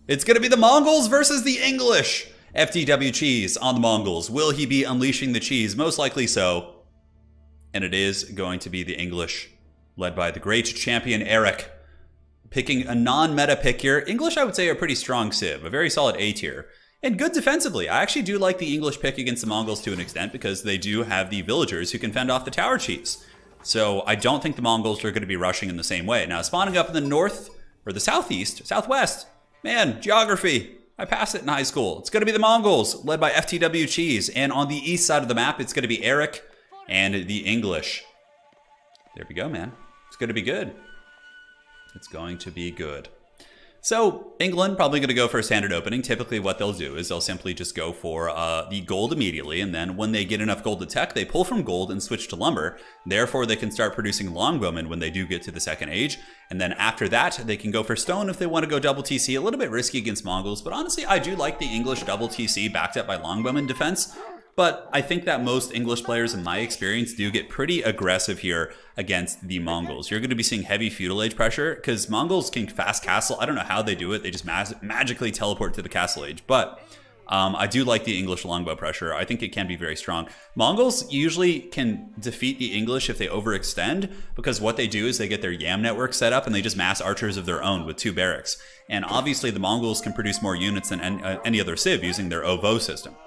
It's going to be the Mongols versus the English. FTW Cheese on the Mongols. Will he be unleashing the cheese? Most likely so. And it is going to be the English, led by the great champion Eric. Picking a non-meta pick here. English, I would say, are pretty strong civ. A very solid A tier. And good defensively. I actually do like the English pick against the Mongols to an extent because they do have the villagers who can fend off the tower cheese. So I don't think the Mongols are going to be rushing in the same way. Now, spawning up in the north, or the southeast, southwest, man, geography. I passed it in high school. It's going to be the Mongols, led by FTW Cheese. And on the east side of the map, it's going to be Eric and the English. There we go, man. It's going to be good. It's going to be good. So England probably going to go for a standard opening. Typically what they'll do is they'll simply just go for the gold immediately. And then when they get enough gold to tech, they pull from gold and switch to lumber. Therefore, they can start producing longbowmen when they do get to the second age. And then after that, they can go for stone if they want to go double TC. A little bit risky against Mongols. But honestly, I do like the English double TC backed up by longbowmen defense. But I think that most English players, in my experience, do get pretty aggressive here against the Mongols. You're going to be seeing heavy feudal age pressure because Mongols can fast castle. I don't know how they do it. They just magically teleport to the castle age. But I do like the English longbow pressure. I think it can be very strong. Mongols usually can defeat the English if they overextend because what they do is they get their YAM network set up and they just mass archers of their own with 2 barracks. And obviously the Mongols can produce more units than any other civ using their OVO system.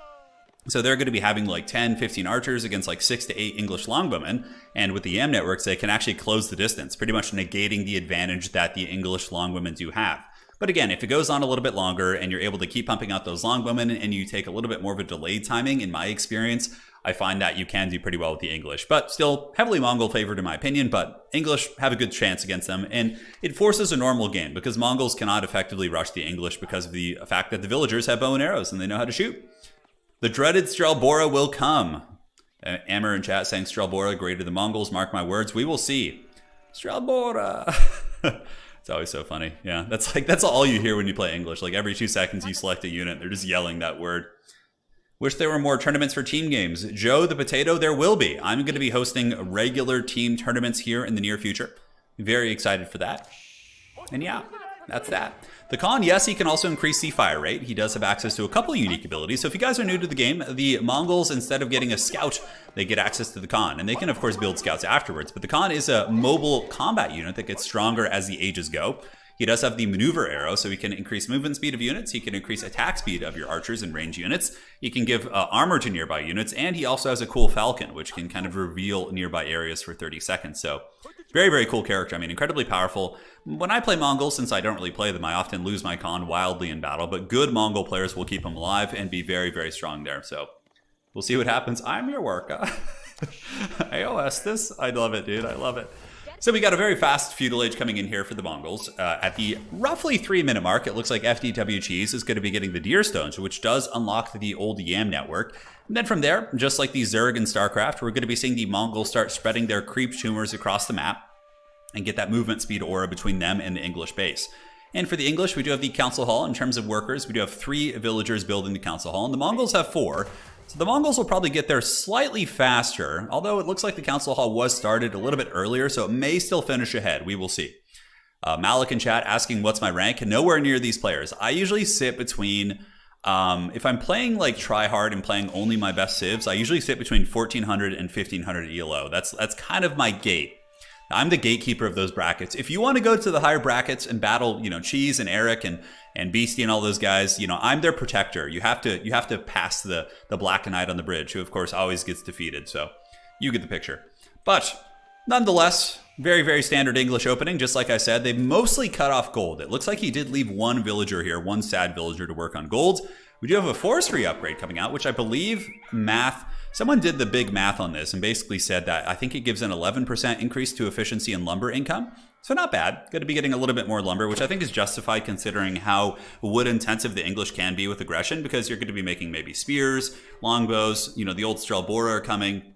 So they're going to be having like 10, 15 archers against like 6 to 8 English longbowmen. And with the YAM networks, they can actually close the distance, pretty much negating the advantage that the English longbowmen do have. But again, if it goes on a little bit longer and you're able to keep pumping out those longbowmen and you take a little bit more of a delayed timing, in my experience, I find that you can do pretty well with the English. But still heavily Mongol favored in my opinion, but English have a good chance against them. And it forces a normal game because Mongols cannot effectively rush the English because of the fact that the villagers have bow and arrows and they know how to shoot. The dreaded Strelbora will come. Amber in chat saying Strelbora greater than Mongols. Mark my words. We will see. Strelbora. It's always so funny. Yeah, that's all you hear when you play English. Like every 2 seconds you select a unit, they're just yelling that word. Wish there were more tournaments for team games. Joe the Potato, there will be. I'm going to be hosting regular team tournaments here in the near future. Very excited for that. And yeah, that's that. The Khan, yes, he can also increase the fire rate. He does have access to a couple of unique abilities. So if you guys are new to the game, the Mongols, instead of getting a scout, they get access to the Khan. And they can, of course, build scouts afterwards. But the Khan is a mobile combat unit that gets stronger as the ages go. He does have the maneuver arrow, so he can increase movement speed of units. He can increase attack speed of your archers and range units. He can give armor to nearby units. And he also has a cool falcon, which can kind of reveal nearby areas for 30 seconds. So very, very cool character. I mean, incredibly powerful. When I play Mongols, since I don't really play them, I often lose my Khan wildly in battle. But good Mongol players will keep him alive and be very, very strong there. So we'll see what happens. I'm your work. AOS this. I love it, dude. I love it. So we got a very fast feudal age coming in here for the Mongols. At the roughly 3-minute mark, it looks like FDW Cheese is going to be getting the Deer Stones, which does unlock the old YAM network. And then from there, just like the Zerg and StarCraft, we're going to be seeing the Mongols start spreading their creep tumors across the map and get that movement speed aura between them and the English base. And for the English, we do have the Council Hall. In terms of workers, we do have 3 villagers building the Council Hall, and the Mongols have 4. So the Mongols will probably get there slightly faster, although it looks like the Council Hall was started a little bit earlier, so it may still finish ahead. We will see. Malik in chat asking what's my rank. Nowhere near these players. I usually sit between, if I'm playing like try hard and playing only my best civs, I usually sit between 1400 and 1500 ELO. That's kind of my gate. I'm the gatekeeper of those brackets. If you want to go to the higher brackets and battle, Cheese and Eric and Beastie and all those guys, I'm their protector. You have to pass the Black Knight on the bridge, who of course always gets defeated. So you get the picture. But nonetheless, very, very standard English opening. Just like I said, they mostly cut off gold. It looks like he did leave one villager here, one sad villager to work on gold. We do have a forestry upgrade coming out, which I believe someone did the big math on this and basically said that I think it gives an 11% increase to efficiency and lumber income. So not bad. Going to be getting a little bit more lumber, which I think is justified considering how wood intensive the English can be with aggression, because you're going to be making maybe spears, longbows, the old Strelbora are coming.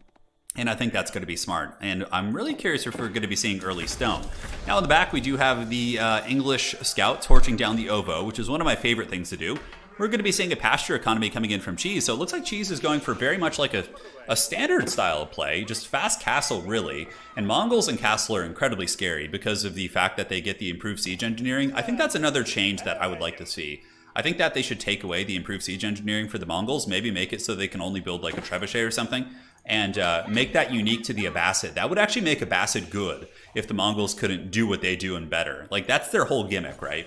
And I think that's going to be smart. And I'm really curious if we're going to be seeing early stone. Now in the back, we do have the English scout torching down the ovo, which is one of my favorite things to do. We're going to be seeing a pasture economy coming in from cheese. So it looks like cheese is going for very much like a standard style of play, just fast castle really. And Mongols and castle are incredibly scary because of the fact that they get the improved siege engineering. I think that's another change that I would like to see. I think that they should take away the improved siege engineering for the Mongols, maybe make it so they can only build like a trebuchet or something, and make that unique to the Abbasid. That would actually make Abbasid good if the Mongols couldn't do what they do and better. Like, that's their whole gimmick, right?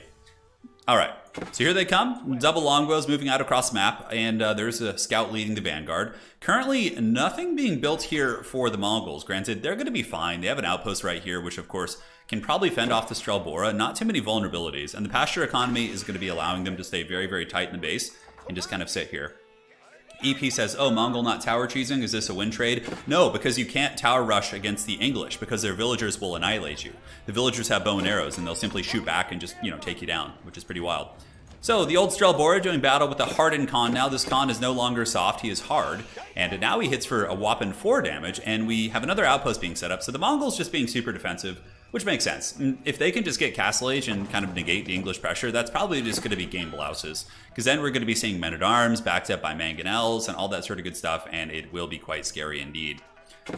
All right, so here they come. Double longbows moving out across the map, and there's a scout leading the vanguard. Currently, nothing being built here for the Mongols. Granted, they're going to be fine. They have an outpost right here, which of course can probably fend off the Strelbora. Not too many vulnerabilities, and the pasture economy is going to be allowing them to stay very, very tight in the base and just kind of sit here. EP says, oh, Mongol not tower cheesing? Is this a win trade? No, because you can't tower rush against the English because their villagers will annihilate you. The villagers have bow and arrows and they'll simply shoot back and just, take you down, which is pretty wild. So the old Strelbora doing battle with the hardened Khan. Now this Khan is no longer soft, he is hard. And now he hits for a whopping 4 damage, and we have another outpost being set up. So the Mongols just being super defensive, which makes sense. If they can just get Castle Age and kind of negate the English pressure, that's probably just going to be game blouses. Because then we're going to be seeing men-at-arms backed up by mangonels and all that sort of good stuff, and it will be quite scary indeed.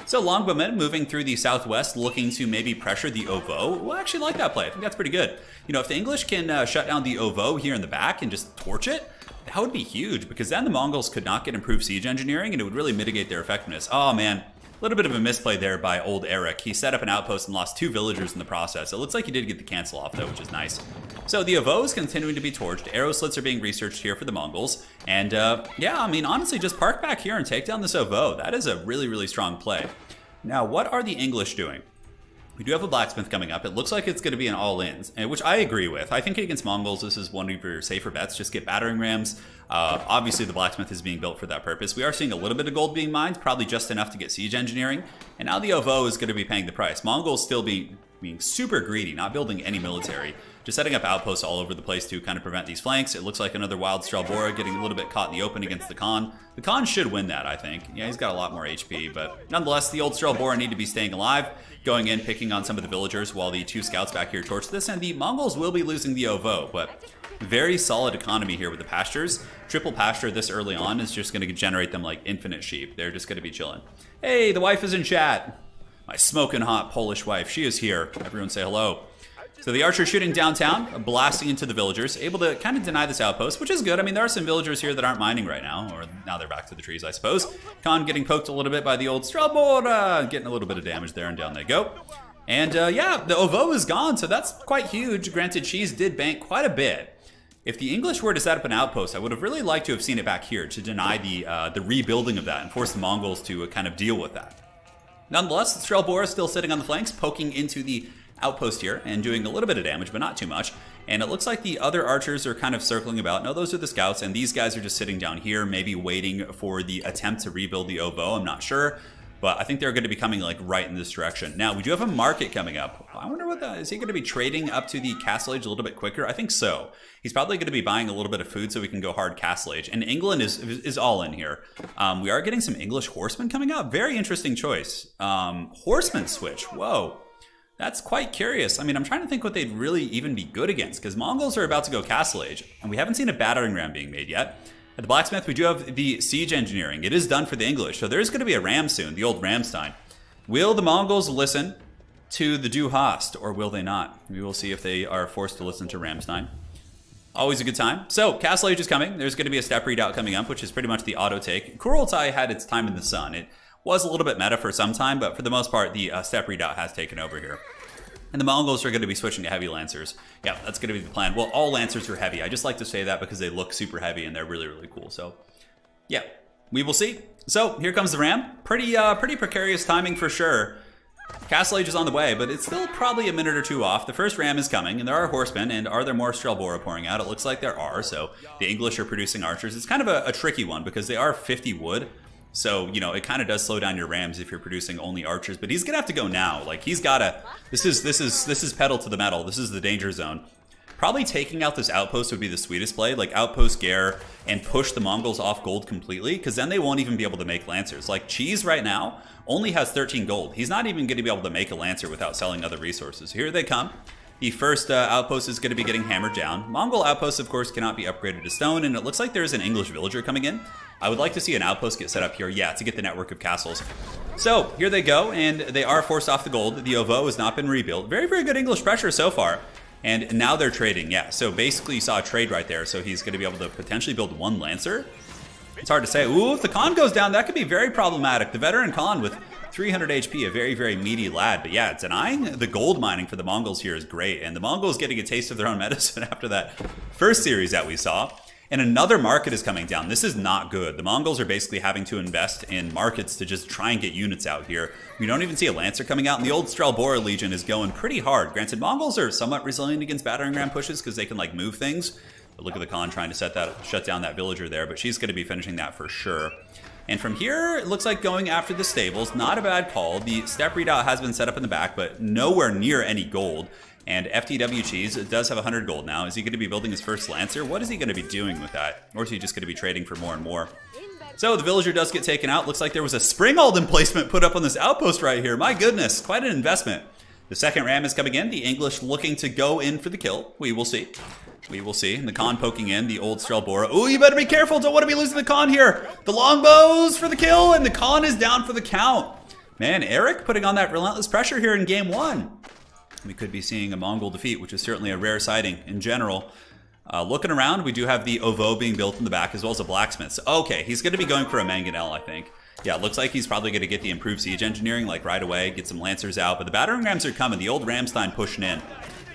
So Longbowmen moving through the southwest, looking to maybe pressure the Ovo. We'll actually like that play. I think that's pretty good. If the English can shut down the Ovo here in the back and just torch it, that would be huge, because then the Mongols could not get improved siege engineering, and it would really mitigate their effectiveness. Oh man, a little bit of a misplay there by old Eric. He set up an outpost and lost 2 villagers in the process. It looks like he did get the cancel off though, which is nice. So the Ovo is continuing to be torched. Arrow slits are being researched here for the Mongols. And yeah, I mean, honestly, just park back here and take down this Ovo. That is a really, really strong play. Now, what are the English doing? We do have a blacksmith coming up. It looks like it's going to be an all-ins, which I agree with. I think against Mongols, this is one of your safer bets. Just get battering rams. Obviously, the blacksmith is being built for that purpose. We are seeing a little bit of gold being mined, probably just enough to get siege engineering. And now the Ovo is going to be paying the price. Mongols still being super greedy, not building any military. Just setting up outposts all over the place to kind of prevent these flanks. It looks like another wild Strelbora getting a little bit caught in the open against the Khan. The Khan should win that, I think. Yeah, he's got a lot more HP, but nonetheless, the old Strelbora need to be staying alive, going in, picking on some of the villagers while the 2 scouts back here torch this, and the Mongols will be losing the Ovo, but very solid economy here with the pastures. Triple pasture this early on is just going to generate them like infinite sheep. They're just going to be chilling. Hey, the wife is in chat. My smoking hot Polish wife, she is here. Everyone say hello. So the archer shooting downtown, blasting into the villagers, able to kind of deny this outpost, which is good. I mean, there are some villagers here that aren't mining right now, or now they're back to the trees, I suppose. Khan getting poked a little bit by the old Strelbora, getting a little bit of damage there, and down they go. And yeah, the Ovo is gone, so that's quite huge. Granted, cheese did bank quite a bit. If the English were to set up an outpost, I would have really liked to have seen it back here to deny the rebuilding of that and force the Mongols to kind of deal with that. Nonetheless, the Strelbora is still sitting on the flanks, poking into the outpost here and doing a little bit of damage, but not too much. And it looks like the other archers are kind of circling about. No, those are the scouts, and these guys are just sitting down here, maybe waiting for the attempt to rebuild the Ovo. I'm not sure, but I think they're going to be coming like right in this direction. Now, we do have a market coming up. I wonder what that is. He going to be trading up to the Castle Age a little bit quicker? I think so. He's probably going to be buying a little bit of food so we can go hard Castle Age. And England is all in here. We are getting some English horsemen coming up. Very interesting choice. Horseman switch. Whoa. That's quite curious. I mean, I'm trying to think what they'd really even be good against, because Mongols are about to go Castle Age, and we haven't seen a battering ram being made yet. At the blacksmith, we do have the siege engineering. It is done for the English, so there's going to be a ram soon, the old Ramstein. Will the Mongols listen to the Du Hast, or will they not? We will see if they are forced to listen to Ramstein. Always a good time. So, Castle Age is coming. There's going to be a step readout coming up, which is pretty much the auto take. Kurultai had its time in the sun. It was a little bit meta for some time, but for the most part, the step readout has taken over here. And the Mongols are going to be switching to heavy lancers. Yeah, that's going to be the plan. Well, all lancers are heavy. I just like to say that because they look super heavy and they're really, really cool. So, yeah, we will see. So, here comes the ram. Pretty precarious timing for sure. Castle Age is on the way, but it's still probably a minute or two off. The first ram is coming, and there are horsemen, and are there more Strelbora pouring out? It looks like there are, so the English are producing archers. It's kind of a tricky one because they are 50 wood. So, it kind of does slow down your rams if you're producing only archers, but he's going to have to go now. Like, he's got to, this is pedal to the metal. This is the danger zone. Probably taking out this outpost would be the sweetest play, like outpost Gare and push the Mongols off gold completely, because then they won't even be able to make Lancers. Like Cheese right now only has 13 gold. He's not even going to be able to make a Lancer without selling other resources. Here they come. The first outpost is going to be getting hammered down. Mongol outposts, of course, cannot be upgraded to stone, and it looks like there's an English villager coming in. I would like to see an outpost get set up here, yeah, to get the network of castles. So here they go, and they are forced off the gold. The OVO has not been rebuilt. Very, very good English pressure so far. And now they're trading, yeah. So basically you saw a trade right there. So he's going to be able to potentially build one Lancer. It's hard to say. Ooh, if the Khan goes down, that could be very problematic. The veteran Khan with 300 HP, a very, very meaty lad. But yeah, denying the gold mining for the Mongols here is great. And the Mongols getting a taste of their own medicine after that first series that we saw. And another market is coming down. This is not good. The Mongols are basically having to invest in markets to just try and get units out here. We don't even see a Lancer coming out, and the old Strelbora Legion is going pretty hard. Granted, Mongols are somewhat resilient against battering ram pushes because they can like move things. But look at the Khan trying to shut down that villager there, but she's going to be finishing that for sure. And from here, it looks like going after the stables. Not a bad call. The step redoubt has been set up in the back, but nowhere near any gold. And FTW Cheese does have 100 gold now. Is he going to be building his first Lancer? What is he going to be doing with that? Or is he just going to be trading for more and more? So the villager does get taken out. Looks like there was a Spring Alden placement put up on this outpost right here. My goodness, quite an investment. The second ram is coming in. The English looking to go in for the kill. We will see. We will see. And the Khan poking in. The old Strelbora. Ooh, you better be careful. Don't want to be losing the Khan here. The longbows for the kill. And the Khan is down for the count. Man, Eric putting on that relentless pressure here in game one. We could be seeing a Mongol defeat, which is certainly a rare sighting in general. Looking around, we do have the OVO being built in the back, as well as a blacksmith. So, okay, he's going to be going for a Mangonel, I think. Yeah, it looks like he's probably going to get the improved siege engineering, like right away, get some Lancers out. But the battering rams are coming. The old Ramstein pushing in.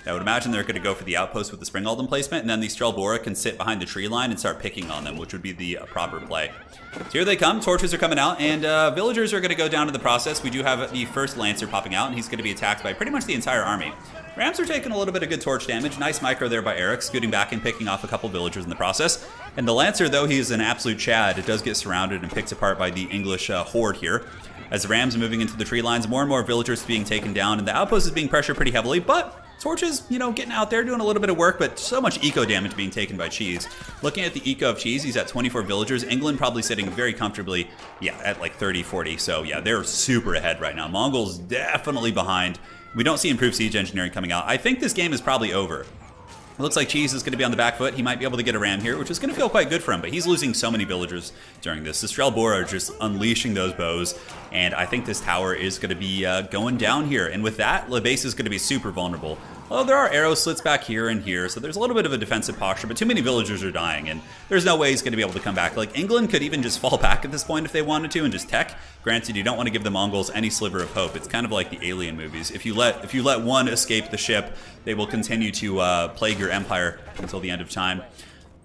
I would imagine they're going to go for the outpost with the Spring Alden placement, and then the Strelbora can sit behind the tree line and start picking on them, which would be the proper play. So here they come. Torches are coming out, and villagers are going to go down to the process. We do have the first Lancer popping out, and he's going to be attacked by pretty much the entire army. Rams are taking a little bit of good torch damage. Nice micro there by Eric, scooting back and picking off a couple villagers in the process. And the Lancer, though he is an absolute Chad, it does get surrounded and picked apart by the English horde here. As the Rams are moving into the tree lines, more and more villagers being taken down, and the outpost is being pressured pretty heavily, but Torches, you know, getting out there, doing a little bit of work, but so much eco damage being taken by Cheese. Looking at the eco of Cheese, he's at 24 villagers. England probably sitting very comfortably, yeah, at like 30, 40. So yeah, they're super ahead right now. Mongols definitely behind. We don't see improved siege engineering coming out. I think this game is probably over. It looks like Cheese is going to be on the back foot. He might be able to get a ram here, which is going to feel quite good for him, but he's losing so many villagers during this. The Strelbora are just unleashing those bows, and I think this tower is going to be going down here. And with that, the base is going to be super vulnerable. Well, there are arrow slits back here and here, so there's a little bit of a defensive posture, but too many villagers are dying, and there's no way he's going to be able to come back. Like, England could even just fall back at this point if they wanted to and just tech. Granted, you don't want to give the Mongols any sliver of hope. It's kind of like the Alien movies. If you let one escape the ship, they will continue to plague your empire until the end of time.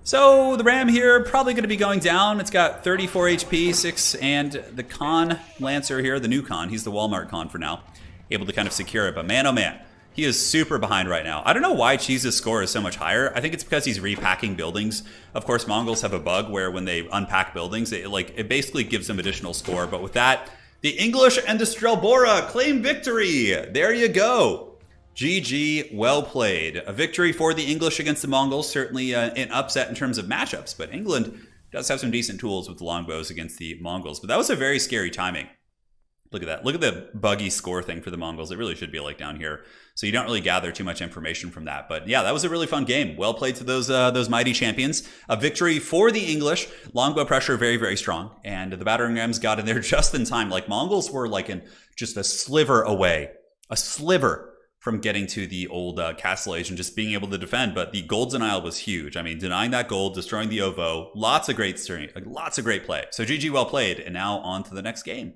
So the ram here probably going to be going down. It's got 34 HP, 6, and the Khan Lancer here, the new Khan, he's the Walmart Khan for now, able to kind of secure it. But man, oh man, he is super behind right now. I don't know why Cheese's score is so much higher. I think it's because he's repacking buildings. Of course, Mongols have a bug where when they unpack buildings, it basically gives them additional score. But with that, the English and the Strelbora claim victory. There you go. GG, well played. A victory for the English against the Mongols. Certainly an upset in terms of matchups. But England does have some decent tools with the longbows against the Mongols. But that was a very scary timing. Look at that. Look at the buggy score thing for the Mongols. It really should be like down here. So you don't really gather too much information from that. But yeah, that was a really fun game. Well played to those mighty champions. A victory for the English. Longbow pressure very, very strong. And the battering rams got in there just in time. Like, Mongols were like in just a sliver away. A sliver from getting to the old castle age and just being able to defend. But the gold denial was huge. I mean, denying that gold, destroying the OVO. Lots of great play. So GG, well played. And now on to the next game.